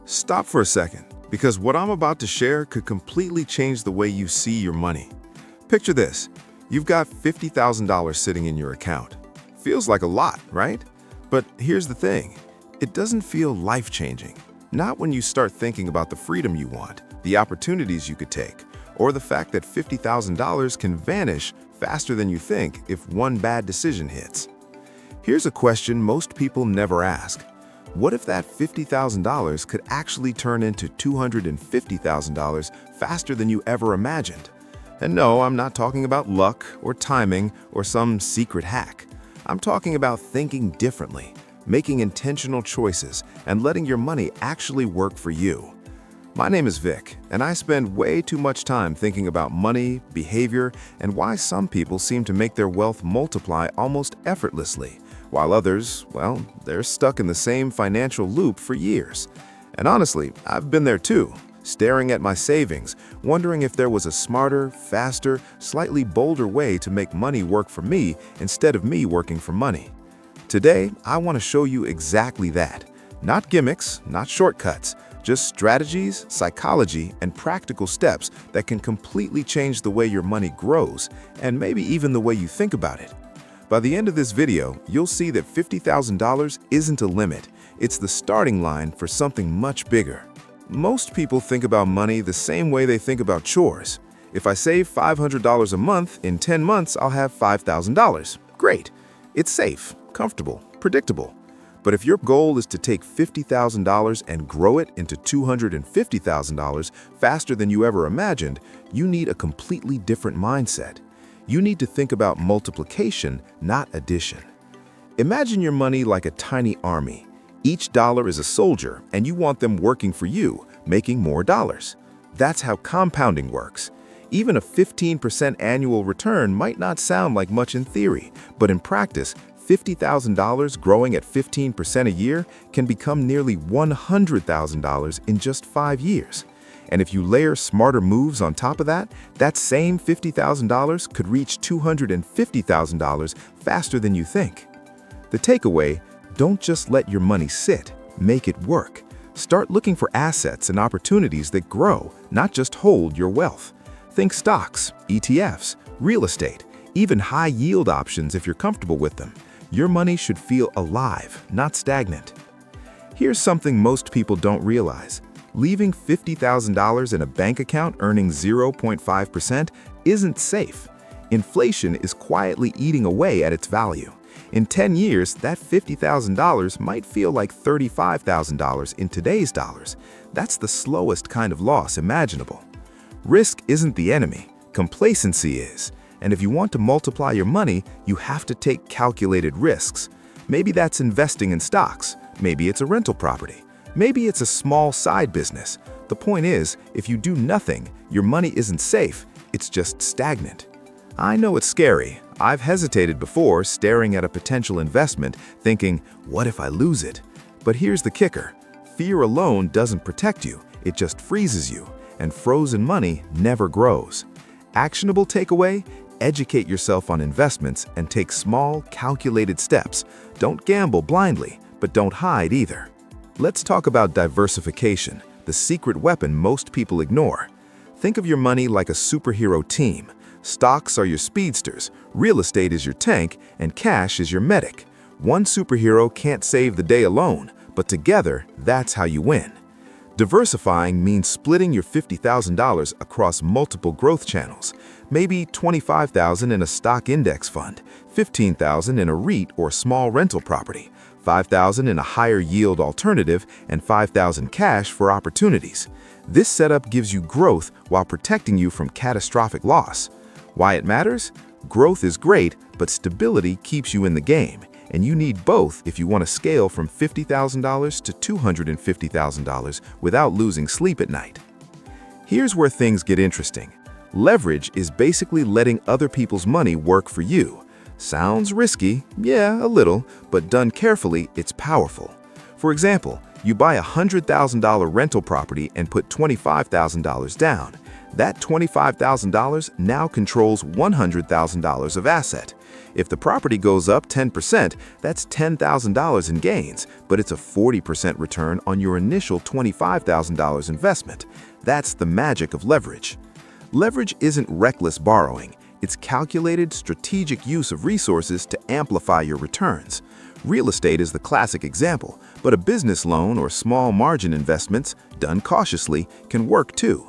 Stop for a second, because what I'm about to share could completely change the way you see your money. Picture this. You've got $50,000 sitting in your account. Feels like a lot, right? But here's the thing. It doesn't feel life-changing. Not when you start thinking about the freedom you want, the opportunities you could take, or the fact that $50,000 can vanish faster than you think if one bad decision hits. Here's a question most people never ask. What if that $50,000 could actually turn into $250,000 faster than you ever imagined? And no, I'm not talking about luck or timing or some secret hack. I'm talking about thinking differently, making intentional choices, and letting your money actually work for you. My name is Vic, and I spend way too much time thinking about money, behavior, and why some people seem to make their wealth multiply almost effortlessly, while others, well, they're stuck in the same financial loop for years. And honestly, I've been there too, staring at my savings, wondering if there was a smarter, faster, slightly bolder way to make money work for me instead of me working for money. Today, I want to show you exactly that. Not gimmicks, not shortcuts, just strategies, psychology, and practical steps that can completely change the way your money grows and maybe even the way you think about it. By the end of this video, you'll see that $50,000 isn't a limit. It's the starting line for something much bigger. Most people think about money the same way they think about chores. If I save $500 a month, in 10 months I'll have $5,000. Great. It's safe, comfortable, predictable. But if your goal is to take $50,000 and grow it into $250,000 faster than you ever imagined, you need a completely different mindset. You need to think about multiplication, not addition. Imagine your money like a tiny army. Each dollar is a soldier, and you want them working for you, making more dollars. That's how compounding works. Even a 15% annual return might not sound like much in theory, but in practice, $50,000 growing at 15% a year can become nearly $100,000 in just 5 years. And if you layer smarter moves on top of that, that same $50,000 could reach $250,000 faster than you think. The takeaway: don't just let your money sit, make it work. Start looking for assets and opportunities that grow, not just hold your wealth. Think stocks, ETFs, real estate, even high-yield options if you're comfortable with them. Your money should feel alive, not stagnant. Here's something most people don't realize. Leaving $50,000 in a bank account earning 0.5% isn't safe. Inflation is quietly eating away at its value. In 10 years, that $50,000 might feel like $35,000 in today's dollars. That's the slowest kind of loss imaginable. Risk isn't the enemy, complacency is. And if you want to multiply your money, you have to take calculated risks. Maybe that's investing in stocks. Maybe it's a rental property. Maybe it's a small side business. The point is, if you do nothing, your money isn't safe, it's just stagnant. I know it's scary. I've hesitated before, staring at a potential investment, thinking, what if I lose it? But here's the kicker. Fear alone doesn't protect you, it just freezes you, and frozen money never grows. Actionable takeaway: educate yourself on investments and take small, calculated steps. Don't gamble blindly, but don't hide either. Let's talk about diversification, the secret weapon most people ignore. Think of your money like a superhero team. Stocks are your speedsters, real estate is your tank, and cash is your medic. One superhero can't save the day alone, but together, that's how you win. Diversifying means splitting your $50,000 across multiple growth channels. Maybe $25,000 in a stock index fund, $15,000 in a REIT or small rental property, $5,000 in a higher yield alternative, and $5,000 cash for opportunities. This setup gives you growth while protecting you from catastrophic loss. Why it matters? Growth is great, but stability keeps you in the game, and you need both if you want to scale from $50,000 to $250,000 without losing sleep at night. Here's where things get interesting. Leverage is basically letting other people's money work for you. Sounds risky, yeah, a little, but done carefully, it's powerful. For example, you buy a $100,000 rental property and put $25,000 down. That $25,000 now controls $100,000 of asset. If the property goes up 10%, that's $10,000 in gains, but it's a 40% return on your initial $25,000 investment. That's the magic of leverage. Leverage isn't reckless borrowing. It's calculated, strategic use of resources to amplify your returns. Real estate is the classic example, but a business loan or small margin investments, done cautiously, can work too.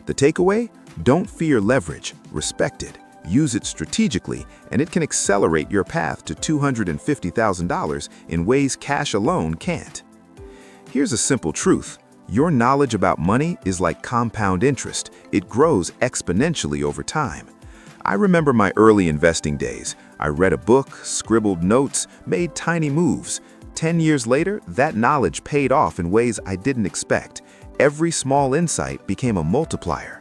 The takeaway? Don't fear leverage, respect it, use it strategically, and it can accelerate your path to $250,000 in ways cash alone can't. Here's a simple truth. Your knowledge about money is like compound interest. It grows exponentially over time. I remember my early investing days. I read a book, scribbled notes, made tiny moves. 10 years later, that knowledge paid off in ways I didn't expect. Every small insight became a multiplier.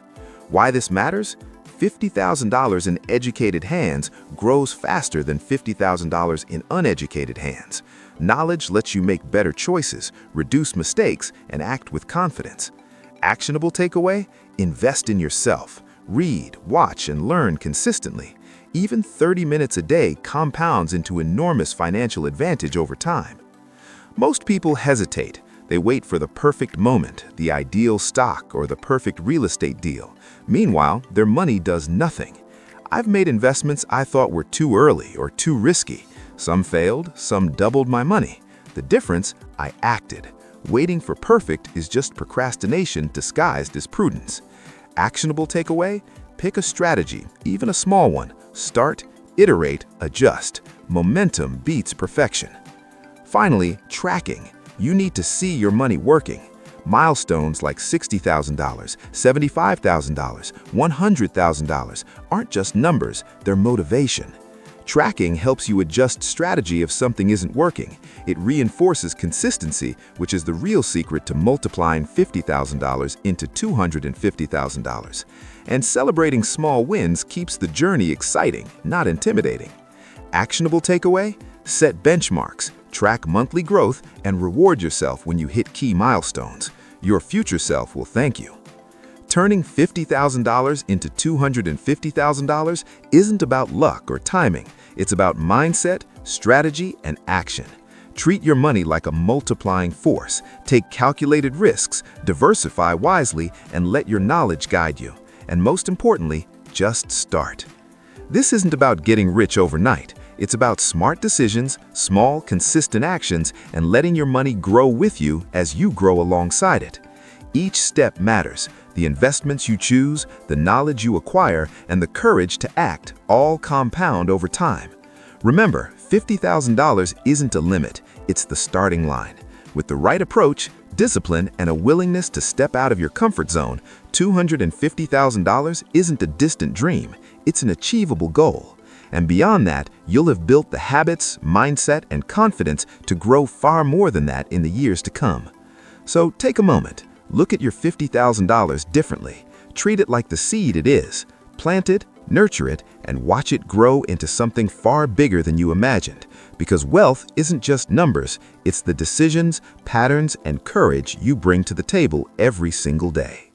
Why this matters? $50,000 in educated hands grows faster than $50,000 in uneducated hands. Knowledge lets you make better choices, reduce mistakes, and act with confidence. Actionable takeaway? Invest in yourself. Read, watch, and learn consistently. Even 30 minutes a day compounds into enormous financial advantage over time. Most people hesitate. They wait for the perfect moment, the ideal stock, or the perfect real estate deal. Meanwhile, their money does nothing. I've made investments I thought were too early or too risky. Some failed, some doubled my money. The difference? I acted. Waiting for perfect is just procrastination disguised as prudence. Actionable takeaway? Pick a strategy, even a small one. Start, iterate, adjust. Momentum beats perfection. Finally, tracking. You need to see your money working. Milestones like $60,000, $75,000, $100,000 aren't just numbers, they're motivation. Tracking helps you adjust strategy if something isn't working. It reinforces consistency, which is the real secret to multiplying $50,000 into $250,000. And celebrating small wins keeps the journey exciting, not intimidating. Actionable takeaway? Set benchmarks, track monthly growth, and reward yourself when you hit key milestones. Your future self will thank you. Turning $50,000 into $250,000 isn't about luck or timing. It's about mindset, strategy, and action. Treat your money like a multiplying force. Take calculated risks, diversify wisely, and let your knowledge guide you. And most importantly, just start. This isn't about getting rich overnight. It's about smart decisions, small, consistent actions, and letting your money grow with you as you grow alongside it. Each step matters. The investments you choose, the knowledge you acquire, and the courage to act all compound over time. Remember, $50,000 isn't a limit, it's the starting line. With the right approach, discipline, and a willingness to step out of your comfort zone, $250,000 isn't a distant dream, it's an achievable goal. And beyond that, you'll have built the habits, mindset, and confidence to grow far more than that in the years to come. So take a moment. Look at your $50,000 differently. Treat it like the seed it is. Plant it, nurture it, and watch it grow into something far bigger than you imagined. Because wealth isn't just numbers, it's the decisions, patterns, and courage you bring to the table every single day.